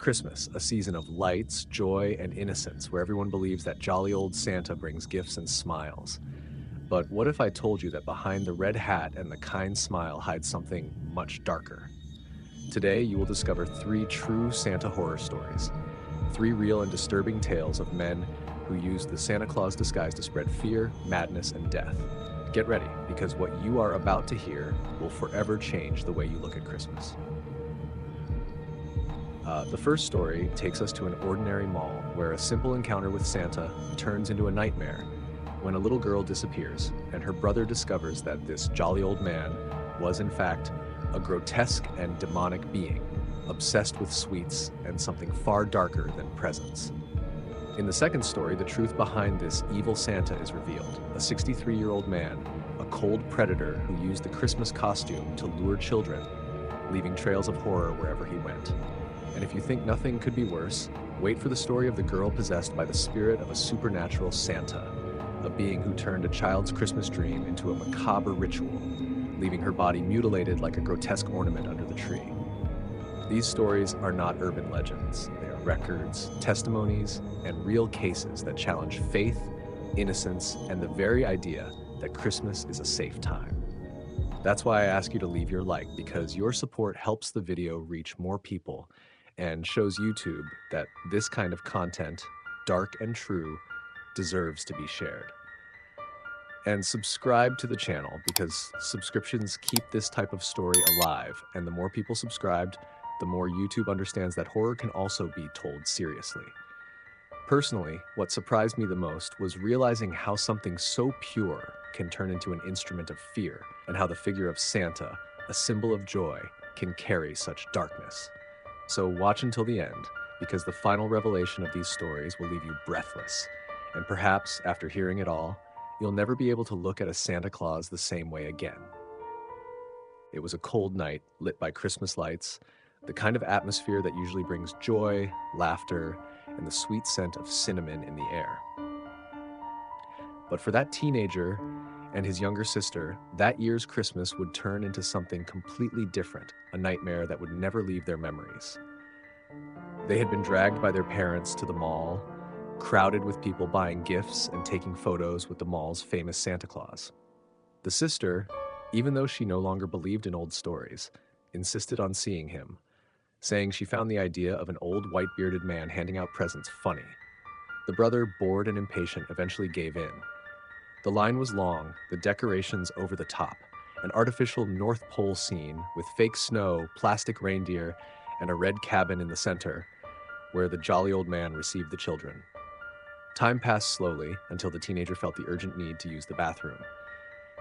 Christmas, a season of lights, joy, and innocence where everyone believes that jolly old Santa brings gifts and smiles. But what if I told you that behind the red hat and the kind smile hides something much darker? Today, you will discover three true Santa horror stories, three real and disturbing tales of men who used the Santa Claus disguise to spread fear, madness, and death. Get ready, because what you are about to hear will forever change the way you look at Christmas. The first story takes us to an ordinary mall where a simple encounter with Santa turns into a nightmare when a little girl disappears and her brother discovers that this jolly old man was, in fact, a grotesque and demonic being, obsessed with sweets and something far darker than presents. In the second story, the truth behind this evil Santa is revealed. A 63-year-old man, a cold predator who used the Christmas costume to lure children, leaving trails of horror wherever he went. And if you think nothing could be worse, wait for the story of the girl possessed by the spirit of a supernatural Santa, a being who turned a child's Christmas dream into a macabre ritual, leaving her body mutilated like a grotesque ornament under the tree. These stories are not urban legends. They are records, testimonies, and real cases that challenge faith, innocence, and the very idea that Christmas is a safe time. That's why I ask you to leave your like, because your support helps the video reach more people and shows YouTube that this kind of content, dark and true, deserves to be shared. And subscribe to the channel, because subscriptions keep this type of story alive, and the more people subscribed, the more YouTube understands that horror can also be told seriously. Personally, what surprised me the most was realizing how something so pure can turn into an instrument of fear, and how the figure of Santa, a symbol of joy, can carry such darkness. So watch until the end, because the final revelation of these stories will leave you breathless, and perhaps, after hearing it all, you'll never be able to look at a Santa Claus the same way again. It was a cold night, lit by Christmas lights, the kind of atmosphere that usually brings joy, laughter, and the sweet scent of cinnamon in the air. But for that teenager and his younger sister, that year's Christmas would turn into something completely different, a nightmare that would never leave their memories. They had been dragged by their parents to the mall, crowded with people buying gifts and taking photos with the mall's famous Santa Claus. The sister, even though she no longer believed in old stories, insisted on seeing him, saying she found the idea of an old white-bearded man handing out presents funny. The brother, bored and impatient, eventually gave in. The line was long, the decorations over the top, an artificial North Pole scene with fake snow, plastic reindeer, and a red cabin in the center, where the jolly old man received the children. Time passed slowly until the teenager felt the urgent need to use the bathroom.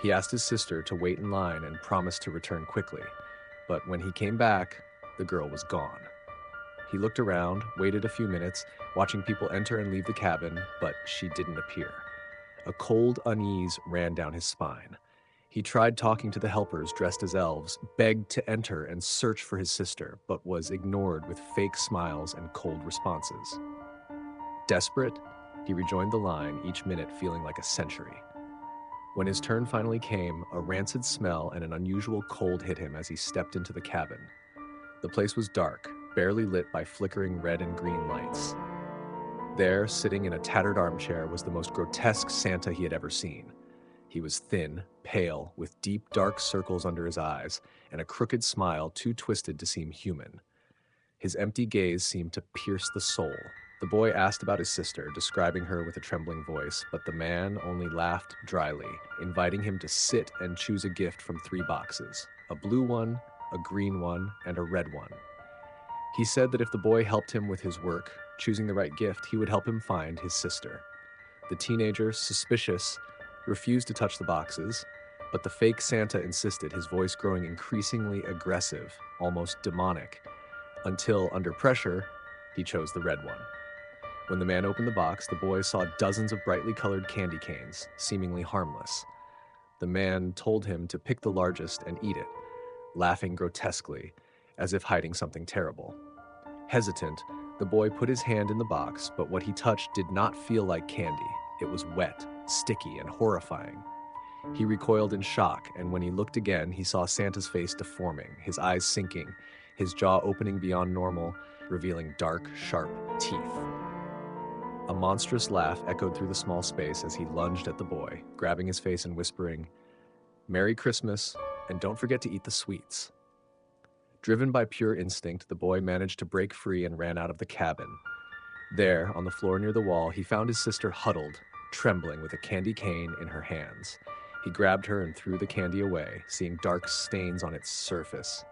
He asked his sister to wait in line and promised to return quickly, but when he came back, the girl was gone. He looked around, waited a few minutes, watching people enter and leave the cabin, but she didn't appear. A cold unease ran down his spine. He tried talking to the helpers dressed as elves, begged to enter and search for his sister, but was ignored with fake smiles and cold responses. Desperate, he rejoined the line, each minute feeling like a century. When his turn finally came, a rancid smell and an unusual cold hit him as he stepped into the cabin. The place was dark, barely lit by flickering red and green lights. There, sitting in a tattered armchair, was the most grotesque Santa he had ever seen. He was thin, pale, with deep, dark circles under his eyes, and a crooked smile too twisted to seem human. His empty gaze seemed to pierce the soul. The boy asked about his sister, describing her with a trembling voice, but the man only laughed dryly, inviting him to sit and choose a gift from 3 boxes: a blue one, a green one, and a red one. He said that if the boy helped him with his work, choosing the right gift, he would help him find his sister. The teenager, suspicious, refused to touch the boxes, but the fake Santa insisted, his voice growing increasingly aggressive, almost demonic, until, under pressure, he chose the red one. When the man opened the box, the boy saw dozens of brightly colored candy canes, seemingly harmless. The man told him to pick the largest and eat it, laughing grotesquely, as if hiding something terrible. Hesitant, the boy put his hand in the box, but what he touched did not feel like candy. It was wet, sticky, and horrifying. He recoiled in shock, and when he looked again, he saw Santa's face deforming, his eyes sinking, his jaw opening beyond normal, revealing dark, sharp teeth. A monstrous laugh echoed through the small space as he lunged at the boy, grabbing his face and whispering, "Merry Christmas, and don't forget to eat the sweets." Driven by pure instinct, the boy managed to break free and ran out of the cabin. There, on the floor near the wall, he found his sister huddled, trembling with a candy cane in her hands. He grabbed her and threw the candy away, seeing dark stains on its surface,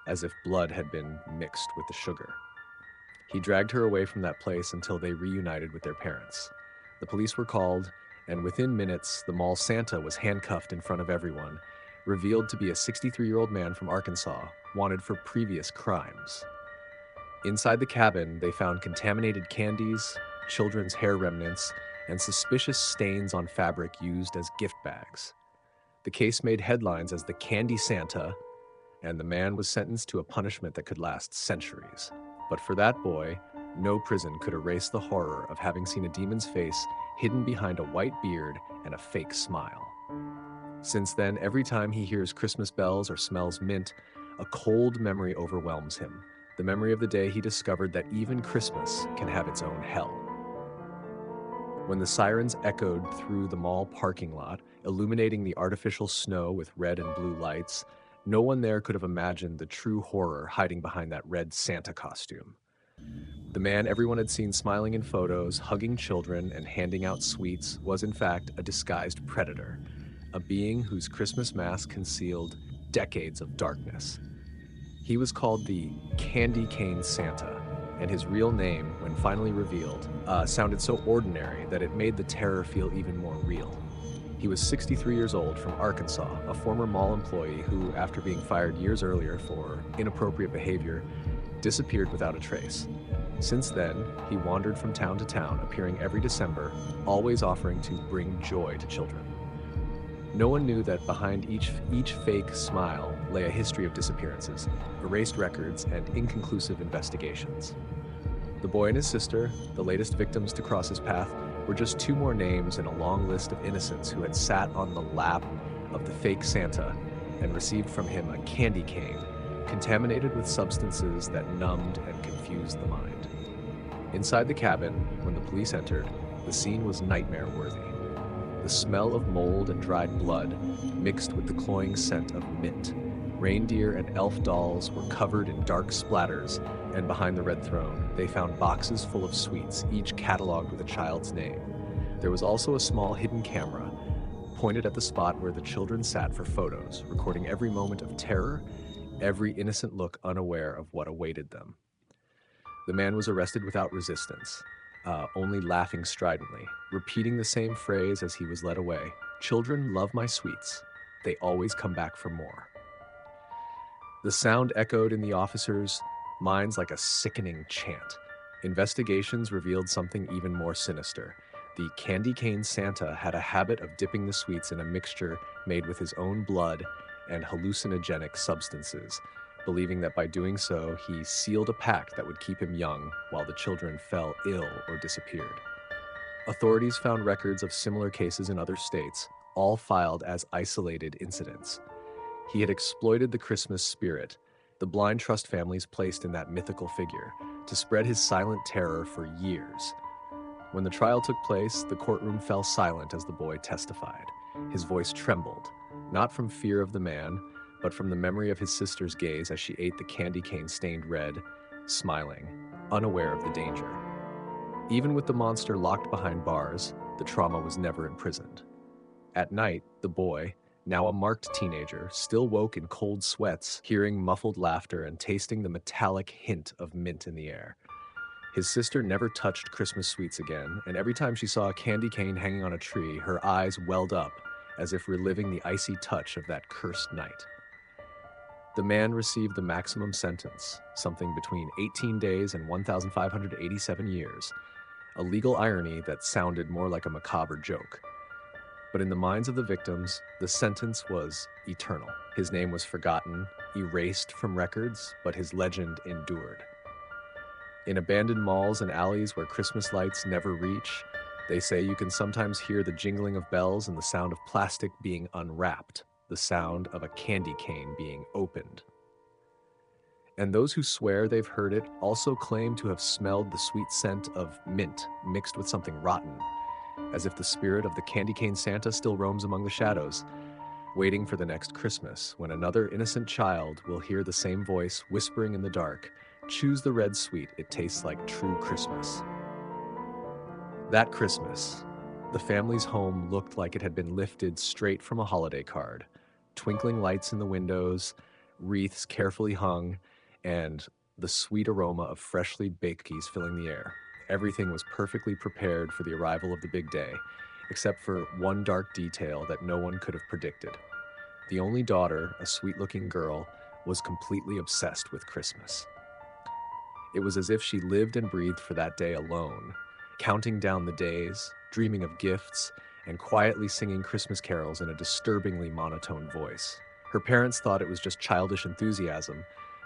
as if blood had been mixed with the sugar. He dragged her away from that place until they reunited with their parents. The police were called, and within minutes, the mall Santa was handcuffed in front of everyone, revealed to be a 63-year-old man from Arkansas, wanted for previous crimes. Inside the cabin, they found contaminated candies, children's hair remnants, and suspicious stains on fabric used as gift bags. The case made headlines as the Candy Santa, and the man was sentenced to a punishment that could last centuries. But for that boy, no prison could erase the horror of having seen a demon's face hidden behind a white beard and a fake smile. Since then, every time he hears Christmas bells or smells mint, a cold memory overwhelms him. The memory of the day he discovered that even Christmas can have its own hell. When the sirens echoed through the mall parking lot, illuminating the artificial snow with red and blue lights, no one there could have imagined the true horror hiding behind that red Santa costume. The man everyone had seen smiling in photos, hugging children, and handing out sweets was in fact a disguised predator, a being whose Christmas mask concealed decades of darkness. He was called the Candy Cane Santa, and his real name, when finally revealed, sounded so ordinary that it made the terror feel even more real. He was 63 years old, from Arkansas, a former mall employee who, after being fired years earlier for inappropriate behavior, disappeared without a trace. Since then, he wandered from town to town, appearing every December, always offering to bring joy to children. No one knew that behind each fake smile lay a history of disappearances, erased records, and inconclusive investigations. The boy and his sister, the latest victims to cross his path, were just two more names in a long list of innocents who had sat on the lap of the fake Santa and received from him a candy cane, contaminated with substances that numbed and confused the mind. Inside the cabin, when the police entered, the scene was nightmare-worthy. The smell of mold and dried blood mixed with the cloying scent of mint. Reindeer and elf dolls were covered in dark splatters, and behind the red throne, they found boxes full of sweets, each cataloged with a child's name. There was also a small hidden camera pointed at the spot where the children sat for photos, recording every moment of terror, every innocent look unaware of what awaited them. The man was arrested without resistance, only laughing stridently, repeating the same phrase as he was led away. "Children love my sweets. They always come back for more." The sound echoed in the officers' minds like a sickening chant. Investigations revealed something even more sinister. The Candy Cane Santa had a habit of dipping the sweets in a mixture made with his own blood and hallucinogenic substances, believing that by doing so, he sealed a pact that would keep him young while the children fell ill or disappeared. Authorities found records of similar cases in other states, all filed as isolated incidents. He had exploited the Christmas spirit, the blind trust families placed in that mythical figure, to spread his silent terror for years. When the trial took place, the courtroom fell silent as the boy testified. His voice trembled, not from fear of the man, but from the memory of his sister's gaze as she ate the candy cane stained red, smiling, unaware of the danger. Even with the monster locked behind bars, the trauma was never imprisoned. At night, the boy, now a marked teenager, still woke in cold sweats, hearing muffled laughter and tasting the metallic hint of mint in the air. His sister never touched Christmas sweets again, and every time she saw a candy cane hanging on a tree, her eyes welled up, as if reliving the icy touch of that cursed night. The man received the maximum sentence, something between 18 days and 1,587 years, a legal irony that sounded more like a macabre joke. But in the minds of the victims, the sentence was eternal. His name was forgotten, erased from records, but his legend endured. In abandoned malls and alleys where Christmas lights never reach, they say you can sometimes hear the jingling of bells and the sound of plastic being unwrapped, the sound of a candy cane being opened. And those who swear they've heard it also claim to have smelled the sweet scent of mint mixed with something rotten, as if the spirit of the candy cane Santa still roams among the shadows, waiting for the next Christmas, when another innocent child will hear the same voice whispering in the dark, "Choose the red sweet, it tastes like true Christmas." That Christmas, the family's home looked like it had been lifted straight from a holiday card. Twinkling lights in the windows, wreaths carefully hung, and the sweet aroma of freshly baked cookies filling the air. Everything was perfectly prepared for the arrival of the big day, except for one dark detail that no one could have predicted. The only daughter, a sweet-looking girl, was completely obsessed with Christmas. It was as if she lived and breathed for that day alone, counting down the days, dreaming of gifts, and quietly singing Christmas carols in a disturbingly monotone voice. Her parents thought it was just childish enthusiasm,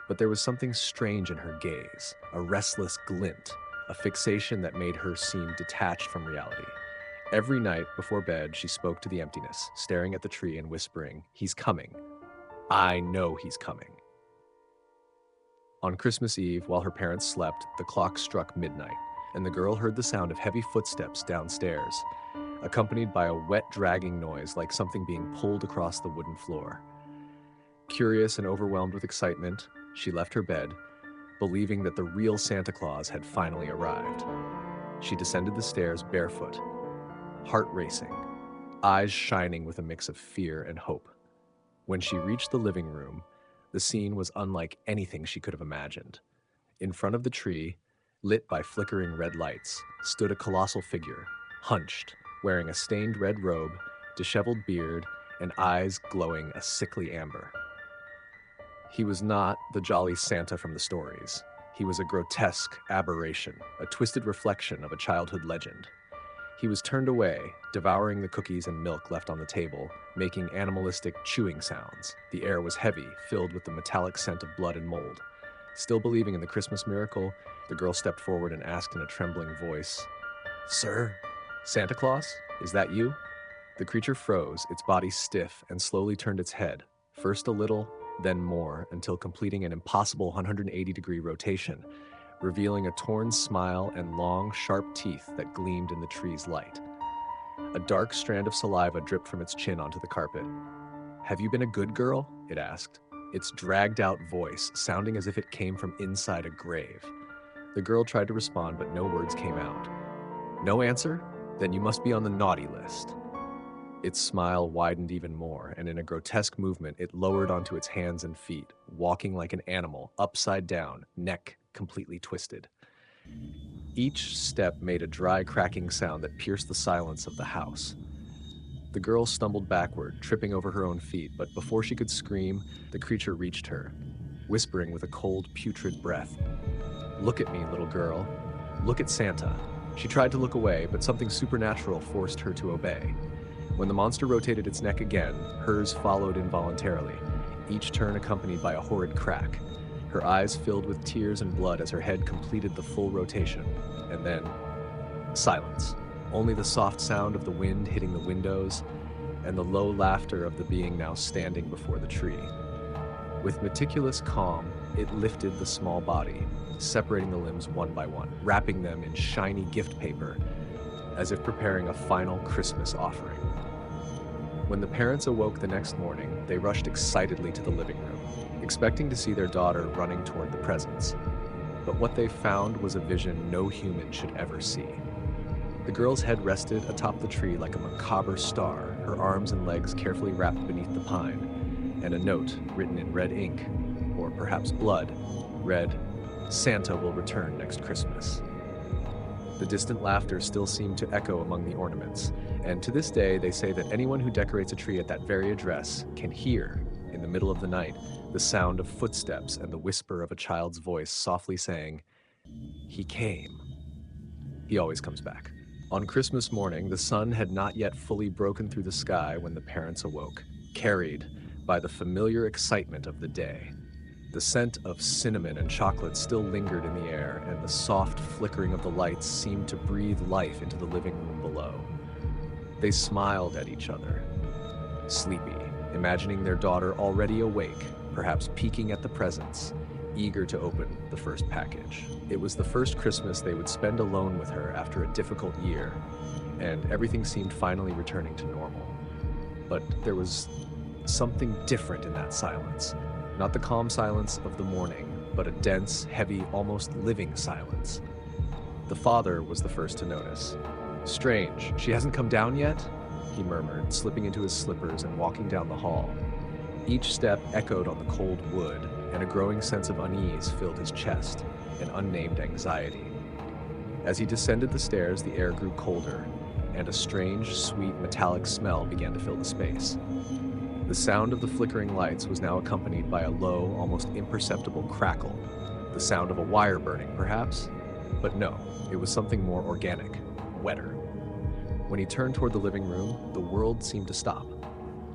but there was something strange in her gaze, a restless glint, a fixation that made her seem detached from reality. Every night before bed, she spoke to the emptiness, staring at the tree and whispering, "He's coming. I know he's coming." On Christmas Eve, while her parents slept, the clock struck midnight, and the girl heard the sound of heavy footsteps downstairs, accompanied by a wet dragging noise like something being pulled across the wooden floor. Curious and overwhelmed with excitement, she left her bed, believing that the real Santa Claus had finally arrived. She descended the stairs barefoot, heart racing, eyes shining with a mix of fear and hope. When she reached the living room, the scene was unlike anything she could have imagined. In front of the tree, lit by flickering red lights, stood a colossal figure, hunched, wearing a stained red robe, disheveled beard, and eyes glowing a sickly amber. He was not the jolly Santa from the stories. He was a grotesque aberration, a twisted reflection of a childhood legend. He was turned away, devouring the cookies and milk left on the table, making animalistic chewing sounds. The air was heavy, filled with the metallic scent of blood and mold. Still believing in the Christmas miracle, the girl stepped forward and asked in a trembling voice, "Sir, Santa Claus, is that you?" The creature froze, its body stiff, and slowly turned its head, first a little, then more, until completing an impossible 180-degree rotation, revealing a torn smile and long, sharp teeth that gleamed in the tree's light. A dark strand of saliva dripped from its chin onto the carpet. "Have you been a good girl?" it asked, its dragged-out voice sounding as if it came from inside a grave. The girl tried to respond, but no words came out. "No answer? Then you must be on the naughty list." Its smile widened even more, and in a grotesque movement, it lowered onto its hands and feet, walking like an animal, upside down, neck completely twisted. Each step made a dry, cracking sound that pierced the silence of the house. The girl stumbled backward, tripping over her own feet, but before she could scream, the creature reached her, whispering with a cold, putrid breath, "Look at me, little girl. Look at Santa." She tried to look away, but something supernatural forced her to obey. When the monster rotated its neck again, hers followed involuntarily, each turn accompanied by a horrid crack. Her eyes filled with tears and blood as her head completed the full rotation. And then, silence. Only the soft sound of the wind hitting the windows and the low laughter of the being now standing before the tree. With meticulous calm, it lifted the small body, separating the limbs one by one, wrapping them in shiny gift paper, as if preparing a final Christmas offering. When the parents awoke the next morning, they rushed excitedly to the living room, expecting to see their daughter running toward the presents. But what they found was a vision no human should ever see. The girl's head rested atop the tree like a macabre star, her arms and legs carefully wrapped beneath the pine, and a note written in red ink, or perhaps blood, read, "Santa will return next Christmas." The distant laughter still seemed to echo among the ornaments, and to this day they say that anyone who decorates a tree at that very address can hear, in the middle of the night, the sound of footsteps and the whisper of a child's voice softly saying, "He came." He always comes back. On Christmas morning, the sun had not yet fully broken through the sky when the parents awoke, carried by the familiar excitement of the day. The scent of cinnamon and chocolate still lingered in the air, and the soft flickering of the lights seemed to breathe life into the living room below. They smiled at each other, sleepy, imagining their daughter already awake, perhaps peeking at the presents, eager to open the first package. It was the first Christmas they would spend alone with her after a difficult year, and everything seemed finally returning to normal. But there was something different in that silence. Not the calm silence of the morning, but a dense, heavy, almost living silence. The father was the first to notice. "Strange, she hasn't come down yet?" he murmured, slipping into his slippers and walking down the hall. Each step echoed on the cold wood, and a growing sense of unease filled his chest, an unnamed anxiety. As he descended the stairs, the air grew colder, and a strange, sweet, metallic smell began to fill the space. The sound of the flickering lights was now accompanied by a low, almost imperceptible crackle. The sound of a wire burning, perhaps? But no, it was something more organic, wetter. When he turned toward the living room, the world seemed to stop.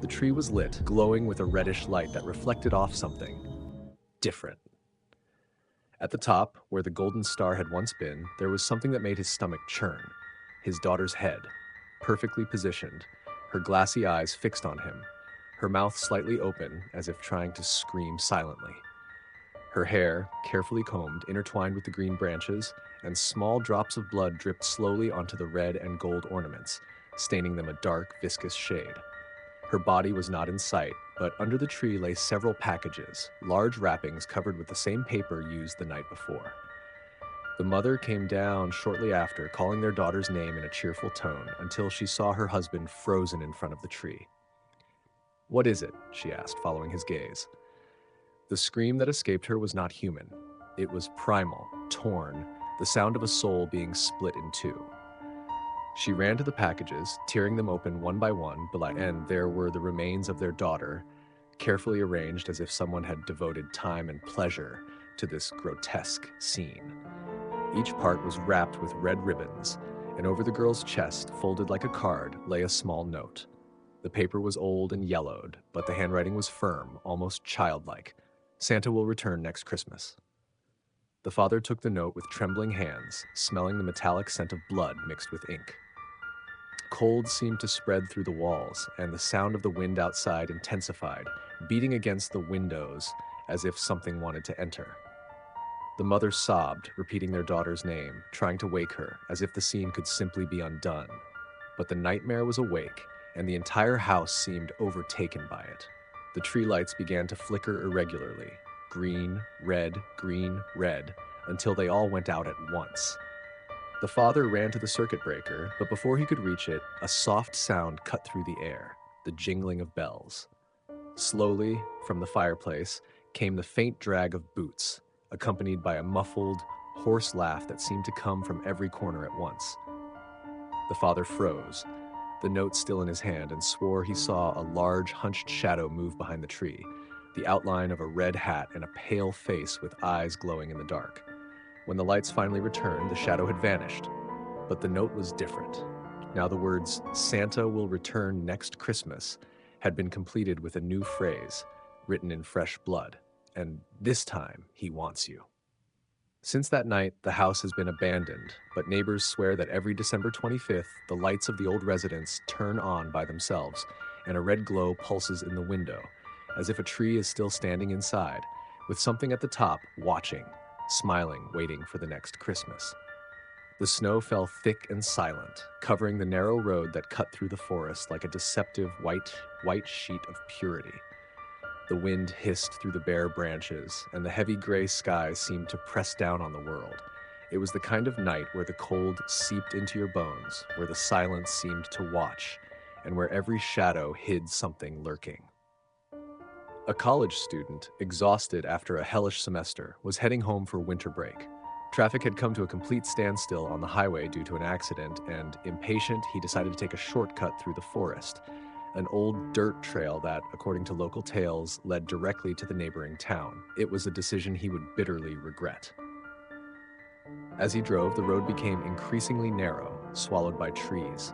The tree was lit, glowing with a reddish light that reflected off something different. At the top, where the golden star had once been, there was something that made his stomach churn. His daughter's head, perfectly positioned, her glassy eyes fixed on him, her mouth slightly open as if trying to scream silently. Her hair, carefully combed, intertwined with the green branches, and small drops of blood dripped slowly onto the red and gold ornaments, staining them a dark, viscous shade. Her body was not in sight, but under the tree lay several packages, large wrappings covered with the same paper used the night before. The mother came down shortly after, calling their daughter's name in a cheerful tone, until she saw her husband frozen in front of the tree. "What is it?" she asked, following his gaze. The scream that escaped her was not human. It was primal, torn, the sound of a soul being split in two. She ran to the packages, tearing them open one by one, and there were the remains of their daughter, carefully arranged as if someone had devoted time and pleasure to this grotesque scene. Each part was wrapped with red ribbons, and over the girl's chest, folded like a card, lay a small note. The paper was old and yellowed, but the handwriting was firm, almost childlike. "Santa will return next Christmas." The father took the note with trembling hands, smelling the metallic scent of blood mixed with ink. Cold seemed to spread through the walls, and the sound of the wind outside intensified, beating against the windows as if something wanted to enter. The mother sobbed, repeating their daughter's name, trying to wake her, as if the scene could simply be undone. But the nightmare was awake, and the entire house seemed overtaken by it. The tree lights began to flicker irregularly, green, red, until they all went out at once. The father ran to the circuit breaker, but before he could reach it, a soft sound cut through the air, the jingling of bells. Slowly, from the fireplace, came the faint drag of boots, accompanied by a muffled, hoarse laugh that seemed to come from every corner at once. The father froze, the note still in his hand, and swore he saw a large, hunched shadow move behind the tree, the outline of a red hat and a pale face with eyes glowing in the dark. When the lights finally returned, the shadow had vanished, but the note was different. Now the words, "Santa will return next Christmas," had been completed with a new phrase, written in fresh blood, and this time he wants you. Since that night, the house has been abandoned, but neighbors swear that every December 25th, the lights of the old residence turn on by themselves, and a red glow pulses in the window, as if a tree is still standing inside, with something at the top watching, smiling, waiting for the next Christmas. The snow fell thick and silent, covering the narrow road that cut through the forest like a deceptive white sheet of purity. The wind hissed through the bare branches, and the heavy gray sky seemed to press down on the world. It was the kind of night where the cold seeped into your bones, where the silence seemed to watch, and where every shadow hid something lurking. A college student, exhausted after a hellish semester, was heading home for winter break. Traffic had come to a complete standstill on the highway due to an accident, and, impatient, he decided to take a shortcut through the forest, an old dirt trail that, according to local tales, led directly to the neighboring town. It was a decision he would bitterly regret. As he drove, the road became increasingly narrow, swallowed by trees.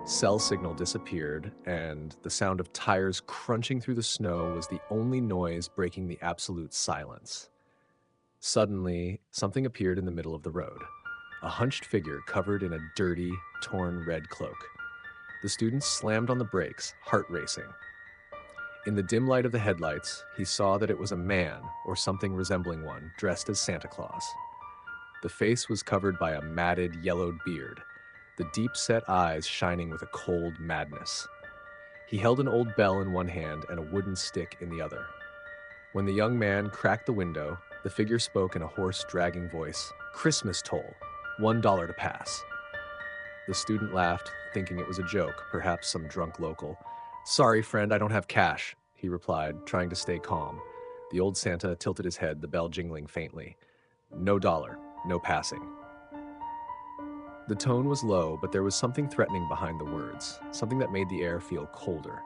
Cell signal disappeared, and the sound of tires crunching through the snow was the only noise breaking the absolute silence. Suddenly, something appeared in the middle of the road, a hunched figure covered in a dirty, torn red cloak. The student slammed on the brakes, heart racing. In the dim light of the headlights, he saw that it was a man, or something resembling one, dressed as Santa Claus. The face was covered by a matted, yellowed beard, the deep-set eyes shining with a cold madness. He held an old bell in one hand and a wooden stick in the other. When the young man cracked the window, the figure spoke in a hoarse, dragging voice, "Christmas toll, $1 to pass." The student laughed, thinking it was a joke, perhaps some drunk local. "Sorry, friend, I don't have cash," he replied, trying to stay calm. The old Santa tilted his head, the bell jingling faintly. "No dollar, no passing." The tone was low, but there was something threatening behind the words, something that made the air feel colder.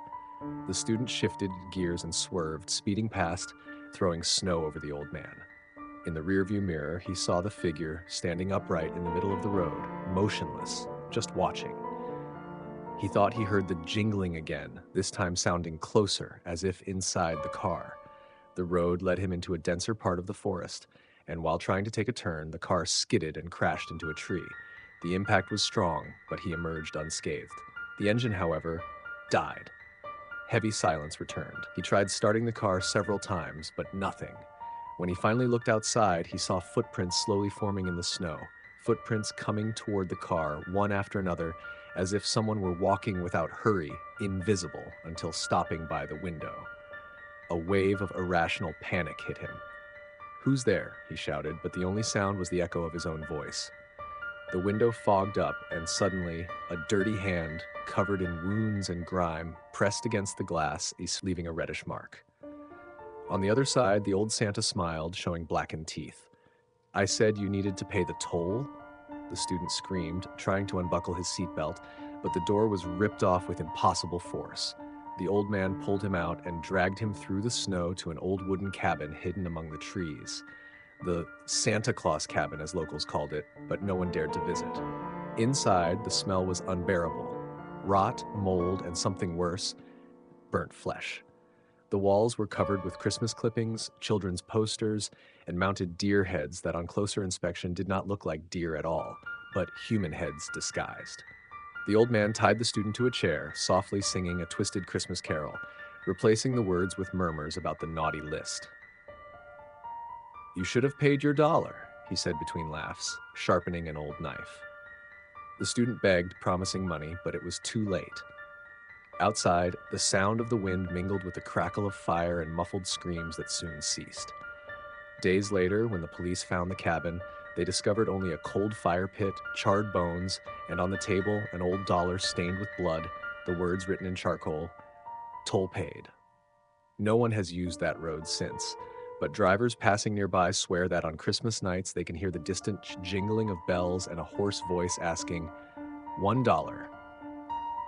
The student shifted gears and swerved, speeding past, throwing snow over the old man. In the rearview mirror, he saw the figure standing upright in the middle of the road, motionless, just watching. He thought he heard the jingling again, this time sounding closer, as if inside the car. The road led him into a denser part of the forest, and while trying to take a turn, the car skidded and crashed into a tree. The impact was strong, but he emerged unscathed. The engine, however, died. Heavy silence returned. He tried starting the car several times, but nothing. When he finally looked outside, he saw footprints slowly forming in the snow, footprints coming toward the car, one after another, as if someone were walking without hurry, invisible, until stopping by the window. A wave of irrational panic hit him. "Who's there?" he shouted, but the only sound was the echo of his own voice. The window fogged up, and suddenly, a dirty hand, covered in wounds and grime, pressed against the glass, leaving a reddish mark. On the other side, the old Santa smiled, showing blackened teeth. "I said you needed to pay the toll?" The student screamed, trying to unbuckle his seatbelt, but the door was ripped off with impossible force. The old man pulled him out and dragged him through the snow to an old wooden cabin hidden among the trees. The Santa Claus cabin, as locals called it, but no one dared to visit. Inside, the smell was unbearable. Rot, mold, and something worse, burnt flesh. The walls were covered with Christmas clippings, children's posters, and mounted deer heads that on closer inspection did not look like deer at all, but human heads disguised. The old man tied the student to a chair, softly singing a twisted Christmas carol, replacing the words with murmurs about the naughty list. "You should have paid your $1, he said between laughs, sharpening an old knife. The student begged, promising money, but it was too late. Outside, the sound of the wind mingled with the crackle of fire and muffled screams that soon ceased. Days later, when the police found the cabin, they discovered only a cold fire pit, charred bones, and on the table, an old dollar stained with blood, the words written in charcoal, "Toll paid." No one has used that road since, but drivers passing nearby swear that on Christmas nights they can hear the distant jingling of bells and a hoarse voice asking, $1.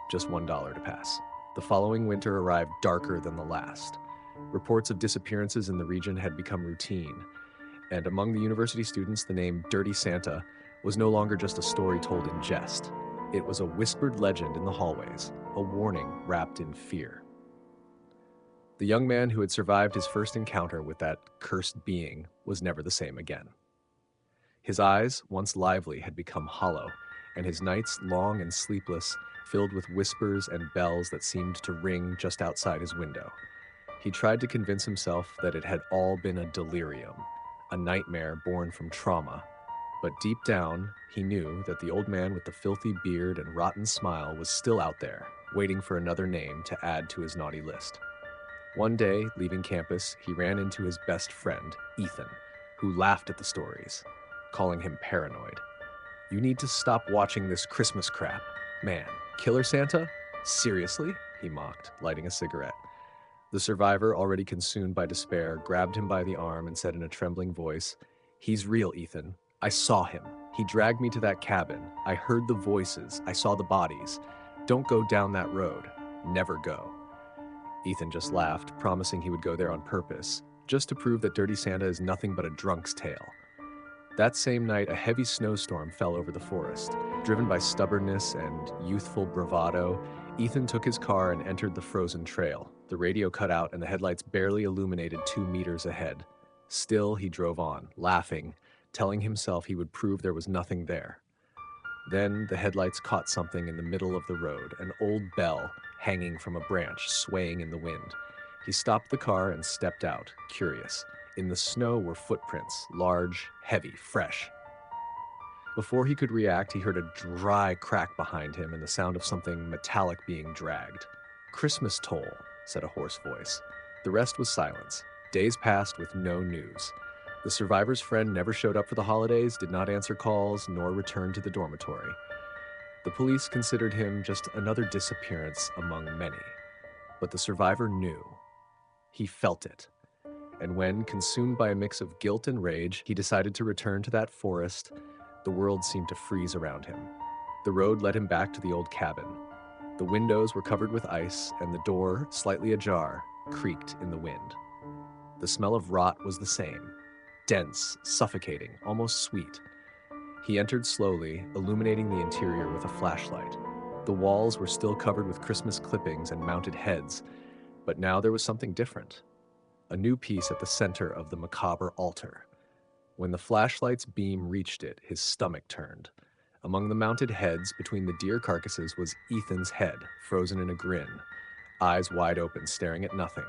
Just $1 to pass. The following winter arrived darker than the last. Reports of disappearances in the region had become routine, and among the university students, the name Dirty Santa was no longer just a story told in jest. It was a whispered legend in the hallways, a warning wrapped in fear. The young man who had survived his first encounter with that cursed being was never the same again. His eyes, once lively, had become hollow, and his nights, long and sleepless, filled with whispers and bells that seemed to ring just outside his window. He tried to convince himself that it had all been a delirium, a nightmare born from trauma, but deep down, he knew that the old man with the filthy beard and rotten smile was still out there, waiting for another name to add to his naughty list. One day, leaving campus, he ran into his best friend, Ethan, who laughed at the stories, calling him paranoid. "You need to stop watching this Christmas crap. Man, Killer Santa? Seriously?" he mocked, lighting a cigarette. The survivor, already consumed by despair, grabbed him by the arm and said in a trembling voice, "He's real, Ethan. I saw him. He dragged me to that cabin. I heard the voices. I saw the bodies. Don't go down that road. Never go." Ethan just laughed, promising he would go there on purpose, just to prove that Dirty Santa is nothing but a drunk's tale. That same night, a heavy snowstorm fell over the forest. Driven by stubbornness and youthful bravado, Ethan took his car and entered the frozen trail. The radio cut out and the headlights barely illuminated 2 meters ahead. Still, he drove on, laughing, telling himself he would prove there was nothing there. Then the headlights caught something in the middle of the road, an old bell hanging from a branch, swaying in the wind. He stopped the car and stepped out, curious. In the snow were footprints, large, heavy, fresh. Before he could react, he heard a dry crack behind him and the sound of something metallic being dragged. "Christmas toll," said a hoarse voice. The rest was silence. Days passed with no news. The survivor's friend never showed up for the holidays, did not answer calls, nor return to the dormitory. The police considered him just another disappearance among many. But the survivor knew. He felt it. And when, consumed by a mix of guilt and rage, he decided to return to that forest, the world seemed to freeze around him. The road led him back to the old cabin. The windows were covered with ice, and the door, slightly ajar, creaked in the wind. The smell of rot was the same, dense, suffocating, almost sweet. He entered slowly, illuminating the interior with a flashlight. The walls were still covered with Christmas clippings and mounted heads, but now there was something different. A new piece at the center of the macabre altar. When the flashlight's beam reached it, his stomach turned. Among the mounted heads, between the deer carcasses, was Ethan's head, frozen in a grin, eyes wide open, staring at nothing.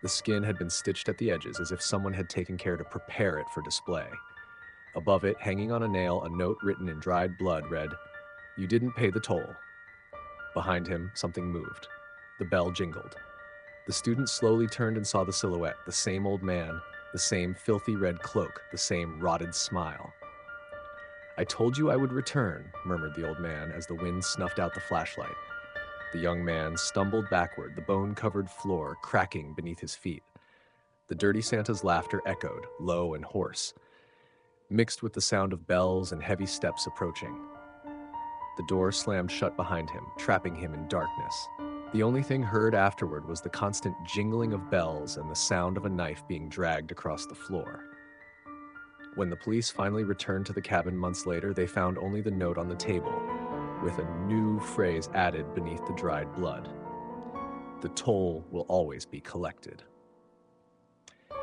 The skin had been stitched at the edges, as if someone had taken care to prepare it for display. Above it, hanging on a nail, a note written in dried blood read, "You didn't pay the toll." Behind him, something moved. The bell jingled. The student slowly turned and saw the silhouette, the same old man, the same filthy red cloak, the same rotted smile. "I told you I would return," murmured the old man as the wind snuffed out the flashlight. The young man stumbled backward, the bone-covered floor cracking beneath his feet. The dirty Santa's laughter echoed, low and hoarse, mixed with the sound of bells and heavy steps approaching. The door slammed shut behind him, trapping him in darkness. The only thing heard afterward was the constant jingling of bells and the sound of a knife being dragged across the floor. When the police finally returned to the cabin months later, they found only the note on the table, with a new phrase added beneath the dried blood. "The toll will always be collected."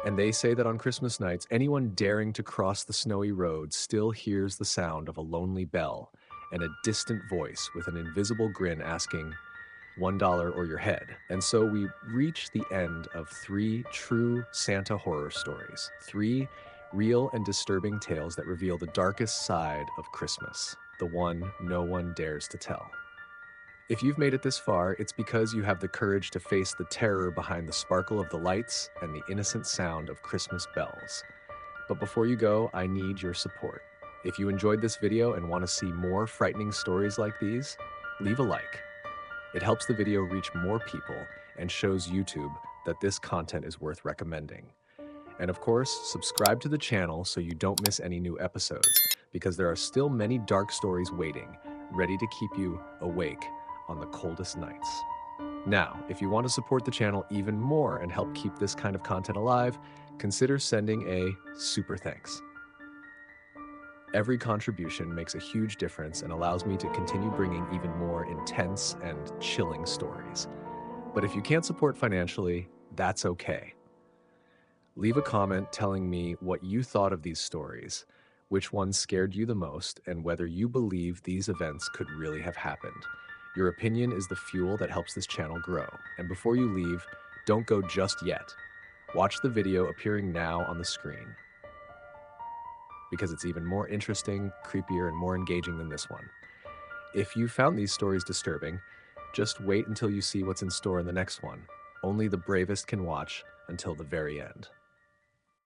And they say that on Christmas nights, anyone daring to cross the snowy road still hears the sound of a lonely bell and a distant voice with an invisible grin asking, $1 or your head. And so we reach the end of 3 true Santa horror stories, 3 real and disturbing tales that reveal the darkest side of Christmas, the one no one dares to tell. If you've made it this far, it's because you have the courage to face the terror behind the sparkle of the lights and the innocent sound of Christmas bells. But before you go, I need your support. If you enjoyed this video and want to see more frightening stories like these, leave a like. It helps the video reach more people and shows YouTube that this content is worth recommending. And of course, subscribe to the channel so you don't miss any new episodes, because there are still many dark stories waiting, ready to keep you awake on the coldest nights. Now, if you want to support the channel even more and help keep this kind of content alive, consider sending a super thanks. Every contribution makes a huge difference and allows me to continue bringing even more intense and chilling stories. But if you can't support financially, that's okay. Leave a comment telling me what you thought of these stories, which ones scared you the most, and whether you believe these events could really have happened. Your opinion is the fuel that helps this channel grow. And before you leave, don't go just yet. Watch the video appearing now on the screen, because it's even more interesting, creepier, and more engaging than this one. If you found these stories disturbing, just wait until you see what's in store in the next one. Only the bravest can watch until the very end.